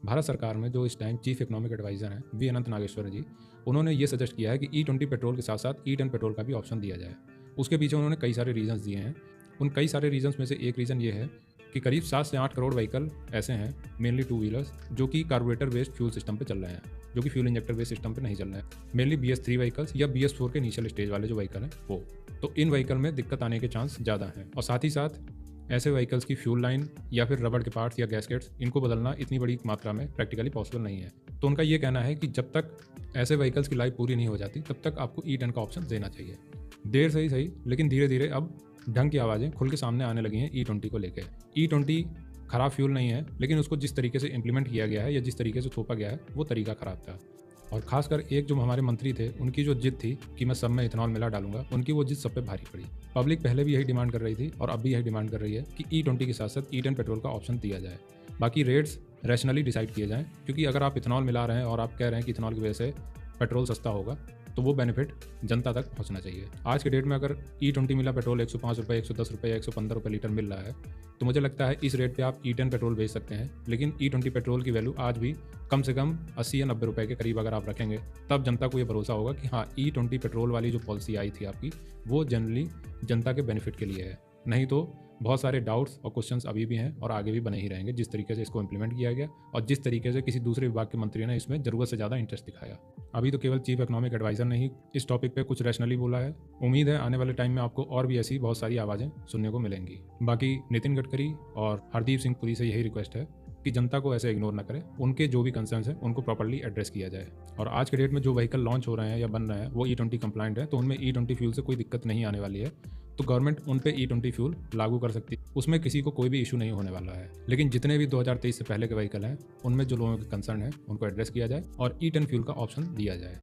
भारत सरकार में जो इस टाइम चीफ इकोनॉमिक एडवाइज़र हैं वी अनंत नागेश्वर जी, उन्होंने ये सजेस्ट किया है कि E20 पेट्रोल के साथ साथ E10 पेट्रोल का भी ऑप्शन दिया जाए। उसके पीछे उन्होंने कई सारे रीजंस दिए हैं। उन कई सारे रीजंस में से एक रीज़न ये है कि करीब 7 से 8 करोड़ व्हीकल ऐसे हैं, मेनली टू व्हीलर्स, जो कि कार्बोरेटर बेस्ड फ्यूल सिस्टम पे चल रहे हैं, जो कि फ्यूल इंजेक्टर बेस्ड सिस्टम पे नहीं चल रहे हैं। मेनली BS3 व्हीकल्स या BS4 के इनिशियल स्टेज वाले जो व्हीकल हैं वो। तो इन व्हीकल में दिक्कत आने के चांस ज़्यादा हैं। और साथ ही साथ ऐसे व्हीकल्स की फ्यूल लाइन या फिर रबड़ के पार्ट्स या गैस्केट्स, इनको बदलना इतनी बड़ी मात्रा में प्रैक्टिकली पॉसिबल नहीं है। तो उनका ये कहना है कि जब तक ऐसे व्हीकल्स की लाइफ पूरी नहीं हो जाती तब तक आपको E10 का ऑप्शन देना चाहिए। देर से ही सही, लेकिन धीरे धीरे अब ढंग की आवाज़ें खुल के सामने आने लगी हैं E20 को लेकर। E20 खराब फ्यूल नहीं है, लेकिन उसको जिस तरीके से इम्प्लीमेंट किया गया है या जिस तरीके से थोपा गया है वो तरीका ख़राब था। और खासकर एक जो हमारे मंत्री थे, उनकी जो जिद थी कि मैं सब में इथेनॉल मिला डालूंगा, उनकी वो जिद सब पे भारी पड़ी। पब्लिक पहले भी यही डिमांड कर रही थी और अब भी यही डिमांड कर रही है कि E20 के साथ साथ E10 पेट्रोल का ऑप्शन दिया जाए। बाकी रेट्स रैशनली डिसाइड किए जाएं, क्योंकि अगर आप इथेनॉल मिला रहे हैं और आप कह रहे हैं कि इथेनॉल की वजह से पेट्रोल सस्ता होगा, तो वो बेनिफिट जनता तक पहुंचना चाहिए। आज के डेट में अगर E20 मिला पेट्रोल 105 रुपये, 110 रुपये या 115 रुपये लीटर मिल रहा है, तो मुझे लगता है इस रेट पे आप E10 पेट्रोल बेच सकते हैं। लेकिन E20 पेट्रोल की वैल्यू आज भी कम से कम 80 या 90 रुपये के करीब अगर आप रखेंगे, तब जनता को ये भरोसा होगा कि हाँ, E20 पेट्रोल वाली जो पॉलिसी आई थी आपकी, वो जनरली जनता के बेनिफिट के लिए है। नहीं तो बहुत सारे डाउट्स और क्वेश्चंस अभी भी हैं और आगे भी बने ही रहेंगे, जिस तरीके से इसको इम्प्लीमेंट किया गया और जिस तरीके से किसी दूसरे विभाग के मंत्री ने इसमें ज़रूरत से ज़्यादा इंटरेस्ट दिखाया। अभी तो केवल चीफ इकोनॉमिक एडवाइज़र ने ही इस टॉपिक पे कुछ रैशनली बोला है। उम्मीद है आने वाले टाइम में आपको और भी ऐसी बहुत सारी आवाज़ें सुनने को मिलेंगी। बाकी नितिन गडकरी और हरदीप सिंह पुरी से यही रिक्वेस्ट है कि जनता को ऐसे इग्नोर ना करें, उनके जो भी कंसर्न्स हैं उनको प्रॉपर्ली एड्रेस किया जाए। और आज के डेट में जो व्हीकल लॉन्च हो रहे हैं या बन रहे हैं वो E20 कंप्लाइंट है, तो उनमें E20 फ्यूल से कोई दिक्कत नहीं आने वाली है। तो गवर्नमेंट उन पे E20 फ्यूल लागू कर सकती है, उसमें किसी को कोई भी इशू नहीं होने वाला है। लेकिन जितने भी 2023 से पहले के व्हीकल हैं, उनमें जो लोगों के कंसर्न है उनको एड्रेस किया जाए और E10 फ्यूल का ऑप्शन दिया जाए।